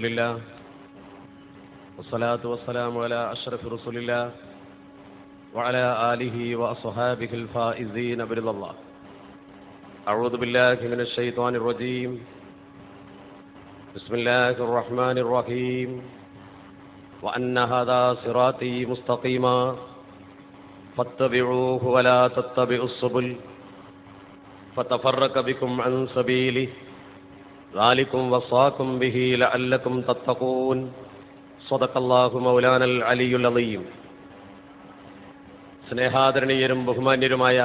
لله والصلاة والسلام على أشرف رسول الله وعلى آله وأصحابه الفائزين برضا الله. أعوذ بالله من الشيطان الرجيم. بسم الله الرحمن الرحيم. وأن هذا صراطي مستقيما فاتبعوه ولا تتبعوا السبل فتفرق بكم عن سبيله ذلكم وصاكم به لعلكم تتقون. صدق الله مولانا العلي العظيم. സ്നേഹാദരണീയരും ബഹുമാന്യരുമായ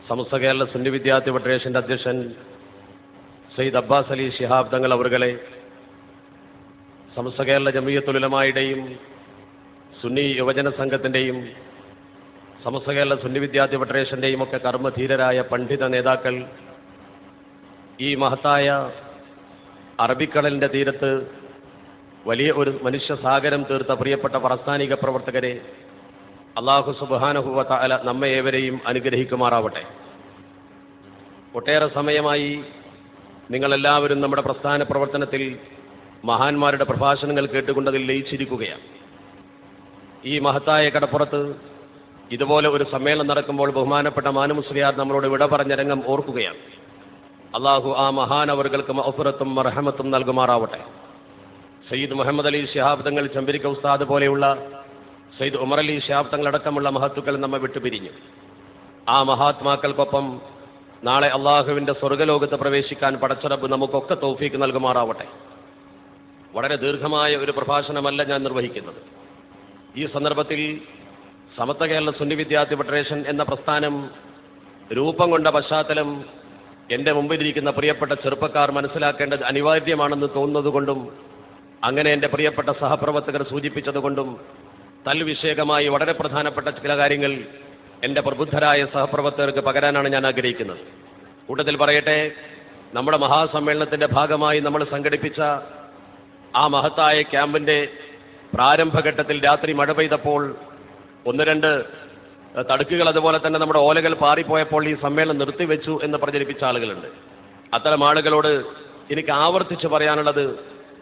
സമസ്ത കേരള സുന്നി വിദ്യാർത്ഥി ഫെഡറേഷൻ്റെ അധ്യക്ഷൻ സയ്യിദ് അബ്ബാസ് അലി ശിഹാബ് തങ്ങൾ അവരുകളെ, സമസ്ത കേരള ജമിയത്തുൽ ഉലമായുടെയും സുന്നി യുവജന സംഘത്തിൻ്റെയും സമസ്ത കേരള സുന്നി വിദ്യാർത്ഥി ഫെഡറേഷൻ്റെയും ഒക്കെ കർമ്മധീരരായ പണ്ഡിത നേതാക്കൾ, ഈ മഹത്തായ അറബിക്കടലിൻ്റെ തീരത്ത് വലിയ ഒരു മനുഷ്യസാഗരം തീർത്ത പ്രിയപ്പെട്ട പ്രസ്ഥാനിക പ്രവർത്തകരെ, അല്ലാഹു സുബ്ഹാനഹു വ തആല നമ്മെ ഏവരെയും അനുഗ്രഹിക്കുമാറാവട്ടെ. ഒട്ടേറെ സമയമായി നിങ്ങളെല്ലാവരും നമ്മുടെ പ്രസ്ഥാന പ്രവർത്തനത്തിൽ മഹാന്മാരുടെ പ്രഭാഷണങ്ങൾ കേട്ടുകൊണ്ടതിൽ ലയിച്ചിരിക്കുകയാണ്. ഈ മഹത്തായ കടപ്പുറത്ത് ഇതുപോലെ ഒരു സമ്മേളനം നടക്കുമ്പോൾ ബഹുമാനപ്പെട്ട മാനുമുസ്ലിയാർ നമ്മളോട് വിട പറഞ്ഞ രംഗം ഓർക്കുകയാണ്. അള്ളാഹു ആ മഹാനവറുകൾക്ക് മഗ്ഫിറത്തും മർഹമത്തും നൽകുമാറാവട്ടെ. സയ്യിദ് മുഹമ്മദ് അലി ശിഹാബ് തങ്ങൾ ചെമ്പരിക്ക ഉസ്താദ് പോലെയുള്ള സയ്യിദ് ഉമർ അലി ശിഹാബ് തങ്ങളടക്കമുള്ള മഹത്തുക്കൾ നമ്മെ വിട്ടുപിരിഞ്ഞു. ആ മഹാത്മാക്കൾക്കൊപ്പം നാളെ അള്ളാഹുവിൻ്റെ സ്വർഗ്ഗലോകത്ത് പ്രവേശിക്കാൻ പടച്ചറബ് നമുക്കൊക്കെ തൗഫീക്ക് നൽകുമാറാവട്ടെ. വളരെ ദീർഘമായ ഒരു പ്രഭാഷണമല്ല ഞാൻ നിർവഹിക്കുന്നത്. ഈ സന്ദർഭത്തിൽ സമസ്ത കേരള സുന്നി വിദ്യാർത്ഥി ഫെഡറേഷൻ എന്ന പ്രസ്ഥാനം രൂപം കൊണ്ട പശ്ചാത്തലം എൻ്റെ മുമ്പിലിരിക്കുന്ന പ്രിയപ്പെട്ട ചെറുപ്പക്കാർ മനസ്സിലാക്കേണ്ടത് അനിവാര്യമാണെന്ന് തോന്നുന്നതുകൊണ്ടും അങ്ങനെ എൻ്റെ പ്രിയപ്പെട്ട സഹപ്രവർത്തകർ സൂചിപ്പിച്ചതുകൊണ്ടും തൽവിഷയകമായി വളരെ പ്രധാനപ്പെട്ട ചില കാര്യങ്ങൾ എൻ്റെ പ്രബുദ്ധരായ സഹപ്രവർത്തകർക്ക് പകരാനാണ് ഞാൻ ആഗ്രഹിക്കുന്നത്. കൂട്ടത്തിൽ പറയട്ടെ, നമ്മുടെ മഹാസമ്മേളനത്തിൻ്റെ ഭാഗമായി നമ്മൾ സംഘടിപ്പിച്ച ആ മഹത്തായ ക്യാമ്പിൻ്റെ പ്രാരംഭഘട്ടത്തിൽ രാത്രി മഴ പെയ്തപ്പോൾ ഒന്ന് രണ്ട് തടുക്കുകൾ, അതുപോലെ തന്നെ നമ്മുടെ ഓലകൾ പാറിപ്പോയപ്പോൾ ഈ സമ്മേളനം നിർത്തിവെച്ചു എന്ന് പ്രചരിപ്പിച്ച ആളുകളുണ്ട്. അത്തരം ആളുകളോട് എനിക്ക് ആവർത്തിച്ച് പറയാനുള്ളത്,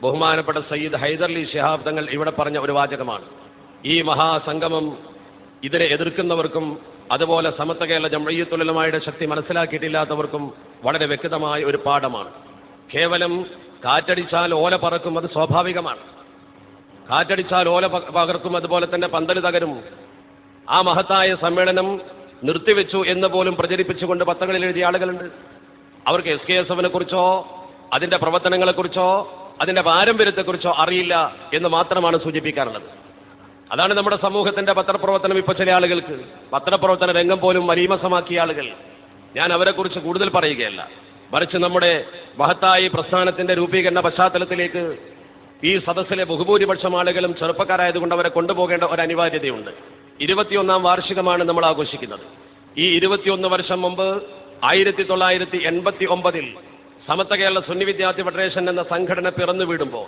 ബഹുമാനപ്പെട്ട സയ്യിദ് ഹൈദർ അലി ശിഹാബ് തങ്ങൾ ഇവിടെ പറഞ്ഞ ഒരു വാചകമാണ്. ഈ മഹാസംഗമം ഇതിനെ എതിർക്കുന്നവർക്കും അതുപോലെ സമസ്ത കേരള ജംഇയ്യത്തുൽ ഉലമായുടെ ശക്തി മനസ്സിലാക്കിയിട്ടില്ലാത്തവർക്കും വളരെ വ്യക്തമായ ഒരു പാഠമാണ്. കേവലം കാറ്റടിച്ചാൽ ഓല പറക്കും, അത് സ്വാഭാവികമാണ്. കാറ്റടിച്ചാൽ ഓല പകർക്കും, അതുപോലെ തന്നെ പന്തൽ തകരും. ആ മഹത്തായ സമ്മേളനം നിർത്തിവെച്ചു എന്ന് പോലും പ്രചരിപ്പിച്ചുകൊണ്ട് പത്രങ്ങളിൽ എഴുതിയ ആളുകളുണ്ട്. അവർക്ക് SKSF-നെ കുറിച്ചോ അതിൻ്റെ പ്രവർത്തനങ്ങളെക്കുറിച്ചോ അതിൻ്റെ പാരമ്പര്യത്തെക്കുറിച്ചോ അറിയില്ല എന്ന് മാത്രമാണ് സൂചിപ്പിക്കാറുള്ളത്. അതാണ് നമ്മുടെ സമൂഹത്തിൻ്റെ പത്രപ്രവർത്തനം. ഇപ്പോൾ ചില ആളുകൾക്ക് പത്രപ്രവർത്തന രംഗം പോലും മലീമസമാക്കിയ ആളുകൾ, ഞാൻ അവരെക്കുറിച്ച് കൂടുതൽ പറയുകയല്ല, മറിച്ച് നമ്മുടെ മഹത്തായ പ്രസ്ഥാനത്തിൻ്റെ രൂപീകരണ പശ്ചാത്തലത്തിലേക്ക് ഈ സദസ്സിലെ ബഹുഭൂരിപക്ഷം ആളുകളും ചെറുപ്പക്കാരായതുകൊണ്ട് അവരെ കൊണ്ടുപോകേണ്ട ഒരു അനിവാര്യതയുണ്ട്. 21ാം വാർഷികമാണ് നമ്മൾ ആഘോഷിക്കുന്നത്. ഈ 21 വർഷം മുമ്പ് 1989 സമസ്ത കേരള സുന്നി വിദ്യാർത്ഥി ഫെഡറേഷൻ എന്ന സംഘടന പിറന്നു വീടുമ്പോൾ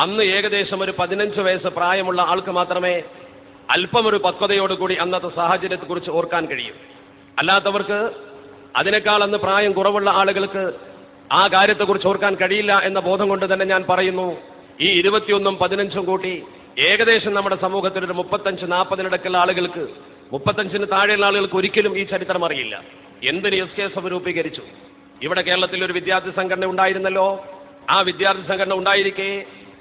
അന്ന് ഏകദേശം ഒരു 15 വയസ്സ് പ്രായമുള്ള ആൾക്ക് മാത്രമേ അല്പമൊരു പക്വതയോടുകൂടി അന്നത്തെ സാഹചര്യത്തെക്കുറിച്ച് ഓർക്കാൻ കഴിയും. അല്ലാത്തവർക്ക്, അതിനേക്കാൾ അന്ന് പ്രായം കുറവുള്ള ആളുകൾക്ക് ആ കാര്യത്തെക്കുറിച്ച് ഓർക്കാൻ കഴിയില്ല എന്ന ബോധം കൊണ്ട് തന്നെ ഞാൻ പറയുന്നു, ഈ 21ഉം 15ഉം കൂട്ടി ഏകദേശം നമ്മുടെ സമൂഹത്തിൽ ഒരു 35-40 ആളുകൾക്ക്, 35-ന് താഴെയുള്ള ആളുകൾക്ക് ഒരിക്കലും ഈ ചരിത്രം അറിയില്ല. എന്തിന് SKSF രൂപീകരിച്ചു? ഇവിടെ കേരളത്തിൽ ഒരു വിദ്യാർത്ഥി സംഘടന ഉണ്ടായിരുന്നല്ലോ. ആ വിദ്യാർത്ഥി സംഘടന ഉണ്ടായിരിക്കെ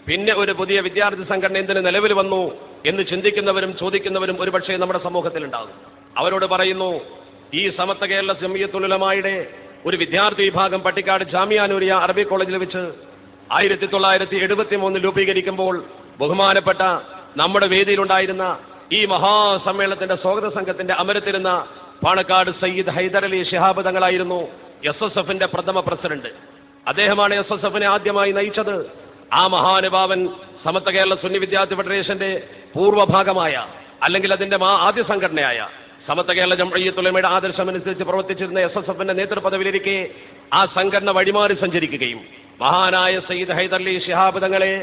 പിന്നെ ഒരു പുതിയ വിദ്യാർത്ഥി സംഘടന എന്തിന് നിലവിൽ വന്നു എന്ന് ചിന്തിക്കുന്നവരും ചോദിക്കുന്നവരും ഒരുപക്ഷെ നമ്മുടെ സമൂഹത്തിലുണ്ടാകും. അവരോട് പറയുന്നു, ഈ സമസ്ത കേരള ജംഇയ്യത്തുൽ ഉലമായുടെ ഒരു വിദ്യാർത്ഥി വിഭാഗം പട്ടിക്കാട് ജാമിഅ നൂരിയ അറബി കോളേജിൽ വെച്ച് 1973 രൂപീകരിക്കുമ്പോൾ ബഹുമാനപ്പെട്ട നമ്മുടെ വേദിയിലുണ്ടായിരുന്ന ഈ മഹാസമ്മേളനത്തിന്റെ സ്വാഗത സംഘത്തിന്റെ അമരത്തിരുന്ന പാണക്കാട് സയ്യിദ് ഹൈദർ അലി ശിഹാബ് തങ്ങളായിരുന്നു SSF-ന്റെ പ്രഥമ പ്രസിഡന്റ്. അദ്ദേഹമാണ് SSF-നെ ആദ്യമായി നയിച്ചത്. ആ മഹാനുഭാവൻ സമസ്ത കേരള സുന്നി വിദ്യാർത്ഥി ഫെഡറേഷന്റെ പൂർവ്വഭാഗമായ, അല്ലെങ്കിൽ അതിന്റെ ആദ്യ സംഘടനയായ സമസ്ത കേരള ജംഇയ്യത്തുൽ ഉലമയുടെ ആദർശമനുസരിച്ച് പ്രവർത്തിച്ചിരുന്ന SSF-ന്റെ നേതൃപദവിയിലിരിക്കെ ആ സംഘടന വഴിമാറി സഞ്ചരിക്കുകയും മഹാനായ സയ്യിദ് ഹൈദർ അലി ശിഹാബ് തങ്ങളെ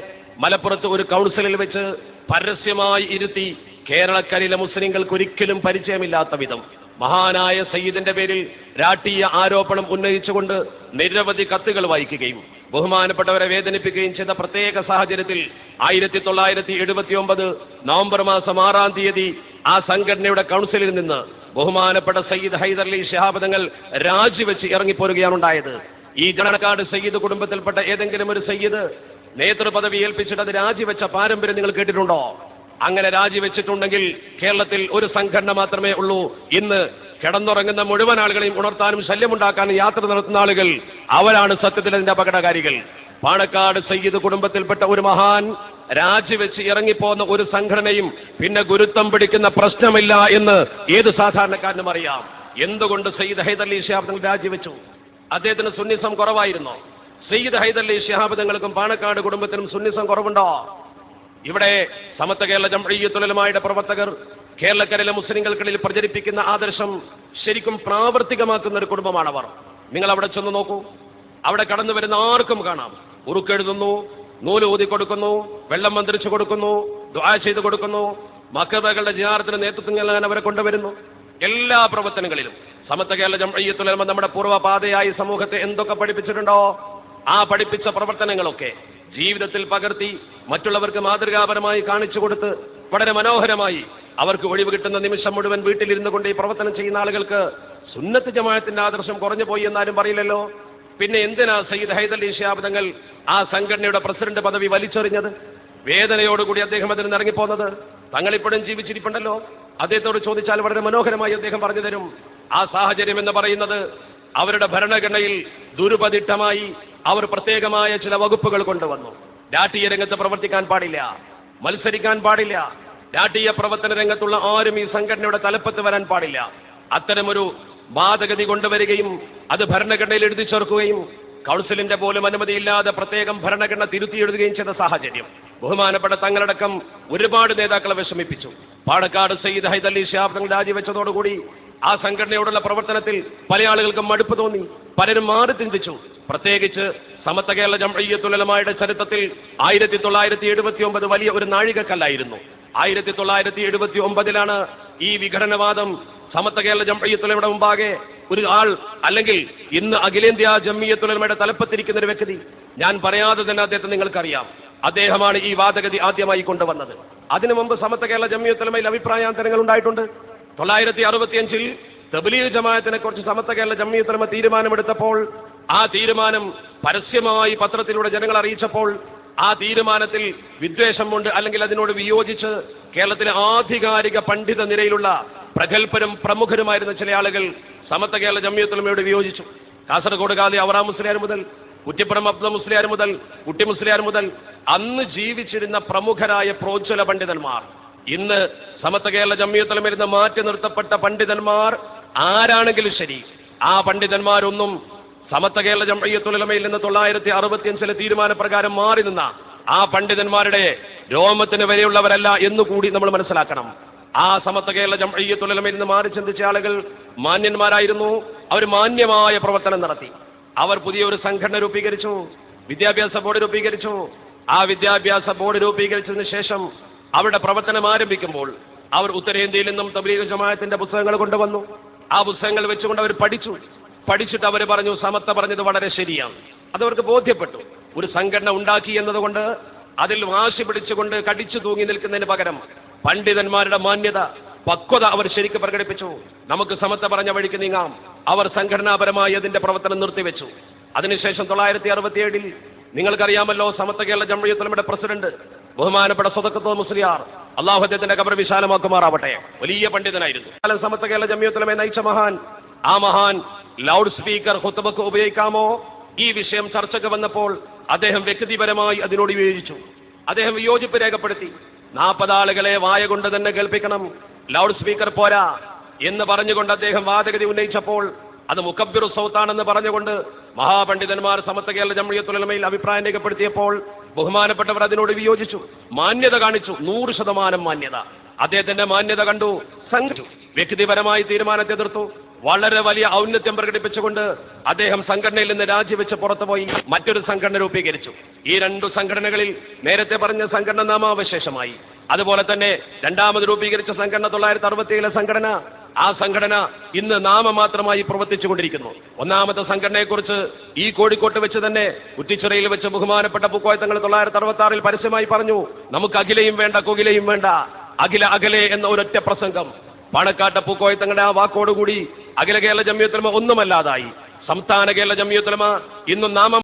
മലപ്പുറത്ത് ഒരു കൗൺസിലിൽ വെച്ച് പരസ്യമായി ഇരുത്തി കേരളക്കരയിലെ മുസ്ലിങ്ങൾക്ക് ഒരിക്കലും പരിചയമില്ലാത്ത വിധം മഹാനായ സയ്യിദിന്റെ പേരിൽ രാഷ്ട്രീയ ആരോപണം ഉന്നയിച്ചുകൊണ്ട് നിരവധി കത്തുകൾ വായിക്കുകയും ബഹുമാനപ്പെട്ടവരെ വേദനിപ്പിക്കുകയും ചെയ്ത പ്രത്യേക സാഹചര്യത്തിൽ 1979 നവംബർ മാസം 6-ാം തീയതി ആ സംഘടനയുടെ കൗൺസിലിൽ നിന്ന് ബഹുമാനപ്പെട്ട സയ്യിദ് ഹൈദരലി ശിഹാബ് തങ്ങൾ രാജിവെച്ച് ഇറങ്ങിപ്പോരുകയാണ് ഉണ്ടായത്. ഈ ജനക്കാട് സയ്യിദ് കുടുംബത്തിൽപ്പെട്ട ഏതെങ്കിലും ഒരു സയ്യിദ് നേതൃപദവി ഏൽപ്പിച്ചിട്ട് അത് രാജിവെച്ച പാരമ്പര്യം നിങ്ങൾ കേട്ടിട്ടുണ്ടോ? അങ്ങനെ രാജിവെച്ചിട്ടുണ്ടെങ്കിൽ കേരളത്തിൽ ഒരു സംഘടന മാത്രമേ ഉള്ളൂ. ഇന്ന് കിടന്നുറങ്ങുന്ന മുഴുവൻ ആളുകളെയും ഉണർത്താനും ശല്യമുണ്ടാക്കാനും യാത്ര നടത്തുന്ന ആളുകൾ, അവരാണ് സത്യത്തിൽ അതിന്റെ അപകടകാരികൾ. പാണക്കാട് സയ്യിദ് കുടുംബത്തിൽപ്പെട്ട ഒരു മഹാൻ രാജിവെച്ച് ഇറങ്ങിപ്പോന്ന ഒരു സംഘടനയും പിന്നെ ഗുരുത്വം പിടിക്കുന്ന പ്രശ്നമില്ല എന്ന് ഏത് സാധാരണക്കാരനും അറിയാം. എന്തുകൊണ്ട് സയ്യിദ് ഹൈദരലി ശിഹാബ് തങ്ങൾ രാജിവെച്ചു? അദ്ദേഹത്തിന് സുന്നിസം കുറവായിരുന്നോ? സയ്യിദ് ഹൈദരലി ശിഹാബ് തങ്ങൾക്കും പാണക്കാട് കുടുംബത്തിനും സുന്നിസം കുറവുണ്ടോ? ഇവിടെ സമസ്ത കേരള ജംഇയ്യത്തുൽ ഉലമായുടെ പ്രവർത്തകർ കേരളക്കരയിലെ മുസ്ലിങ്ങൾക്കിടയിൽ പ്രചരിപ്പിക്കുന്ന ആദർശം ശരിക്കും പ്രാവർത്തികമാക്കുന്ന ഒരു കുടുംബമാണവർ. നിങ്ങൾ അവിടെ ചെന്ന് നോക്കൂ. അവിടെ കടന്നു വരുന്ന ആർക്കും കാണാം, ഉറുക്കെഴുതുന്നു, നൂല് ഊതി കൊടുക്കുന്നു, വെള്ളം മന്ത്രിച്ചു കൊടുക്കുന്നു, ദുആ ചെയ്ത് കൊടുക്കുന്നു, മക്തബകളുടെ ജിയാറത്തിന് നേതൃത്വം നൽകാൻ അവരെ കൊണ്ടുവരുന്നു. എല്ലാ പ്രവർത്തനങ്ങളിലും സമസ്ത കേരള ജംഇയ്യത്തുൽ ഉലമ നമ്മുടെ പൂർവ്വപാതയായി സമൂഹത്തെ എന്തൊക്കെ പഠിപ്പിച്ചിട്ടുണ്ടോ ആ പഠിപ്പിച്ച പ്രവർത്തനങ്ങളൊക്കെ ജീവിതത്തിൽ പകർത്തി മറ്റുള്ളവർക്ക് മാതൃകാപരമായി കാണിച്ചു കൊടുത്ത് വളരെ മനോഹരമായി അവർക്ക് ഒഴിവ് കിട്ടുന്ന നിമിഷം മുഴുവൻ വീട്ടിലിരുന്നു കൊണ്ട് ഈ പ്രവർത്തനം ചെയ്യുന്ന ആളുകൾക്ക് സുന്നത്ത് ജമാഅത്തിന്റെ ആദർശം കുറഞ്ഞു പോയി എന്നാരും പറയില്ലല്ലോ. പിന്നെ എന്തിനാ സയ്യിദ് ഹൈദരലി ശിഹാബ് തങ്ങൾ ആ സംഘടനയുടെ പ്രസിഡന്റ് പദവി വലിച്ചെറിഞ്ഞത്? വേദനയോടുകൂടി അദ്ദേഹം അതിന് ഇറങ്ങിപ്പോന്നത്. തങ്ങളിപ്പോഴും ജീവിച്ചിരിപ്പുണ്ടല്ലോ, അദ്ദേഹത്തോട് ചോദിച്ചാൽ വളരെ മനോഹരമായി അദ്ദേഹം പറഞ്ഞു തരും. ആ സാഹചര്യം എന്ന് പറയുന്നത് അവരുടെ ഭരണഘടനയിൽ ദുരുപദിഷ്ടമായി അവർ പ്രത്യേകമായ ചില വകുപ്പുകൾ കൊണ്ടുവന്നു. രാഷ്ട്രീയ രംഗത്ത് പ്രവർത്തിക്കാൻ പാടില്ല, മത്സരിക്കാൻ പാടില്ല, രാഷ്ട്രീയ പ്രവർത്തന രംഗത്തുള്ള ആരും ഈ സംഘടനയുടെ തലപ്പത്ത് വരാൻ പാടില്ല. അത്തരമൊരു വാദഗതി കൊണ്ടുവരികയും അത് ഭരണഘടനയിൽ എഴുതി ചേർക്കുകയും കൗൺസിലിന്റെ പോലും അനുമതിയില്ലാതെ പ്രത്യേകം ഭരണഘടന തിരുത്തി എഴുതുകയും ചെയ്ത സാഹചര്യം ബഹുമാനപ്പെട്ട തങ്ങളടക്കം ഒരുപാട് നേതാക്കളെ വിഷമിപ്പിച്ചു. പാണക്കാട് സയ്യിദ് ഹൈദരലി ശിഹാബ് തങ്ങൾ രാജിവെച്ചതോടുകൂടി ആ സംഘടനയോടുള്ള പ്രവർത്തനത്തിൽ പല ആളുകൾക്കും മടുപ്പ് തോന്നി. പലരും മാറി ചിന്തിച്ചു. പ്രത്യേകിച്ച് സമസ്ത കേരള ജംഇയ്യത്തുൽ ഉലമായുടെ ചരിത്രത്തിൽ 1979 വലിയ ഒരു നാഴികക്കല്ലായിരുന്നു. 1979 ഈ വിഘടനവാദം സമസ്ത കേരള ജംഇയ്യത്തുൽ ഉലമയുടെ മുമ്പാകെ ഒരു ആൾ, അല്ലെങ്കിൽ ഇന്ന് അഖിലേന്ത്യാ ജംഇയ്യത്തുൽ ഉലമയുടെ തലപ്പത്തിരിക്കുന്ന ഒരു വ്യക്തി, ഞാൻ പറയാതെ തന്നെ അദ്ദേഹത്തെ നിങ്ങൾക്കറിയാം, അദ്ദേഹമാണ് ഈ വാദഗതി ആദ്യമായി കൊണ്ടുവന്നത്. അതിനു മുമ്പ് സമസ്ത കേരള ജംഇയ്യത്തുൽ ഉലമയിൽ അഭിപ്രായാന്തരങ്ങൾ ഉണ്ടായിട്ടുണ്ട്. 1965 തബ്ലീഗ് ജമാഅത്തിനെ കുറിച്ച് സമസ്ത കേരള ജംഇയ്യത്തുൽ ഉലമ തീരുമാനമെടുത്തപ്പോൾ ആ തീരുമാനം പരസ്യമായി പത്രത്തിലൂടെ ജനങ്ങൾ അറിയിച്ചപ്പോൾ ആ തീരുമാനത്തിൽ വിദ്വേഷമുണ്ട്, അല്ലെങ്കിൽ അതിനോട് വിയോജിച്ച് കേരളത്തിലെ ആധികാരിക പണ്ഡിത നിരയിലുള്ള പ്രഗത്ഭരും പ്രമുഖരുമായിരുന്ന ചില ആളുകൾ സമസ്ത കേരള ജംഇയ്യത്തുൽ ഉലമയോട് വിയോജിച്ചു. കാസർഗോഡ് ഖാദി അവറാ മുസ്ലിയാർ മുതൽ കുറ്റിപ്പുറം അബ്ദുൽ മുസ്ലിയാർ മുതൽ കുട്ടി മുസ്ലിയാർ മുതൽ അന്ന് ജീവിച്ചിരുന്ന പ്രമുഖരായ പ്രോജ്വല പണ്ഡിതന്മാർ, ഇന്ന് സമസ്ത കേരള ജംഇയ്യത്തുൽ ഉലമയിൽ നിന്ന് മാറ്റി നിർത്തപ്പെട്ട പണ്ഡിതന്മാർ ആരാണെങ്കിലും ശരി, ആ പണ്ഡിതന്മാരൊന്നും സമസ്ത കേരള ജംഇയ്യത്തുൽ ഉലമയിൽ നിന്ന് 1965 തീരുമാനപ്രകാരം മാറി നിന്ന ആ പണ്ഡിതന്മാരുടെ രോമത്തിന് വരെയുള്ളവരല്ല എന്നുകൂടി നമ്മൾ മനസ്സിലാക്കണം. ആ സമസ്ത കേരള ജംഇയ്യത്തുൽ ഉലമയിൽ നിന്ന് മാറി ചിന്തിച്ച ആളുകൾ മാന്യന്മാരായിരുന്നു. അവർ മാന്യമായ പ്രവർത്തനം നടത്തി. അവർ പുതിയൊരു സംഘടന രൂപീകരിച്ചു, വിദ്യാഭ്യാസ ബോർഡ് രൂപീകരിച്ചു. ആ വിദ്യാഭ്യാസ ബോർഡ് രൂപീകരിച്ചതിന് ശേഷം അവരുടെ പ്രവർത്തനം ആരംഭിക്കുമ്പോൾ അവർ ഉത്തരേന്ത്യയിൽ നിന്നും തബ്ലീഗ് ജമാഅത്തിന്റെ പുസ്തകങ്ങൾ കൊണ്ടുവന്നു. ആ പുസ്തകങ്ങൾ വെച്ചുകൊണ്ട് അവർ പഠിച്ചിട്ട് അവർ പറഞ്ഞു, സമസ്ത പറഞ്ഞത് വളരെ ശരിയാണ്. അതവർക്ക് ബോധ്യപ്പെട്ടു. ഒരു സംഘടന ഉണ്ടാക്കി എന്നതുകൊണ്ട് അതിൽ വാശി പിടിച്ചുകൊണ്ട് കടിച്ചു തൂങ്ങി നിൽക്കുന്നതിന് പകരം പണ്ഡിതന്മാരുടെ മാന്യത, പക്വത അവർ ശരിക്കും പ്രകടിപ്പിച്ചു. നമുക്ക് സമസ്ത പറഞ്ഞ വഴിക്ക് നീങ്ങാം. അവർ സംഘടനാപരമായി അതിന്റെ പ്രവർത്തനം നിർത്തിവെച്ചു. അതിനുശേഷം 1967 നിങ്ങൾക്കറിയാമല്ലോ, സമസ്ത കേരള ജംഇയ്യത്തുൽ ഉലമയുടെ പ്രസിഡന്റ് ബഹുമാനപ്പെട്ട സ്വതക്കത്ത് മുസ്ലിയാർ, അള്ളാഹു അദ്ദേഹത്തിന്റെ ഖബർ വിശാലമാക്കുമാറാവട്ടെ, വലിയ പണ്ഡിതനായിരുന്നു. സമസ്ത കേരള ജംഇയ്യത്തുൽ ഉലമയെ നയിച്ച മഹാൻ, ആ മഹാൻ ലൗഡ് സ്പീക്കർ ഖുത്ബക്ക് ഉപയോഗിക്കാമോ ഈ വിഷയം ചർച്ചയ്ക്ക് വന്നപ്പോൾ അദ്ദേഹം വ്യക്തിപരമായി അതിനോട് വിയോജിച്ചു. അദ്ദേഹം വിയോജിപ്പ് രേഖപ്പെടുത്തി. 40 ആളുകളെ വായ കൊണ്ട് തന്നെ കേൾപ്പിക്കണം, ലൗഡ് സ്പീക്കർ പോരാ എന്ന് പറഞ്ഞുകൊണ്ട് അദ്ദേഹം വാദഗതി ഉന്നയിച്ചപ്പോൾ അത് മുക്കബ്ബിറു സൗത്താണെന്ന് പറഞ്ഞുകൊണ്ട് മഹാപണ്ഡിതന്മാർ സമസ്ത കേരള ജംഇയ്യത്തുൽ ഉലമയിൽ അഭിപ്രായം രേഖപ്പെടുത്തിയപ്പോൾ ബഹുമാനപ്പെട്ടവർ അതിനോട് വിയോജിച്ചു, മാന്യത കാണിച്ചു. 100% മാന്യത. അദ്ദേഹത്തിന്റെ മാന്യത കണ്ടു, സംഘടിച്ചു, വ്യക്തിപരമായി തീരുമാനത്തെ എതിർത്തു. വളരെ വലിയ ഔന്നത്യം പ്രകടിപ്പിച്ചുകൊണ്ട് അദ്ദേഹം സംഘടനയിൽ നിന്ന് രാജിവെച്ച് പുറത്തുപോയി മറ്റൊരു സംഘടന രൂപീകരിച്ചു. ഈ 2 സംഘടനകളിൽ നേരത്തെ പറഞ്ഞ സംഘടന നാമാവശേഷമായി. അതുപോലെ തന്നെ രണ്ടാമത് രൂപീകരിച്ച സംഘടന 1967 സംഘടന ആ സംഘടന ഇന്ന് നാമമാത്രമായി പ്രവർത്തിച്ചുകൊണ്ടിരിക്കുന്നു. ഒന്നാമത്തെ സംഘടനയെക്കുറിച്ച് ഈ കോഴിക്കോട്ട് വെച്ച് തന്നെ കുറ്റിച്ചിറയിൽ വെച്ച് ബഹുമാനപ്പെട്ട പൂക്കോയ തങ്ങൾ 1966 പരസ്യമായി പറഞ്ഞു, നമുക്ക് അഖിലയും വേണ്ട കോകിലയും വേണ്ട, അഖില അകലെ എന്ന ഒരൊറ്റ പ്രസംഗം. പാണക്കാട്ടെ പൂക്കോയ തങ്ങളുടെ ആ വാക്കോടുകൂടി അഖില കേരള ജംഇയ്യത്തുൽ ഉലമ ഒന്നുമല്ലാതായി. സംസ്ഥാന കേരള ജംഇയ്യത്തുൽ ഉലമ ഇന്നും നാമം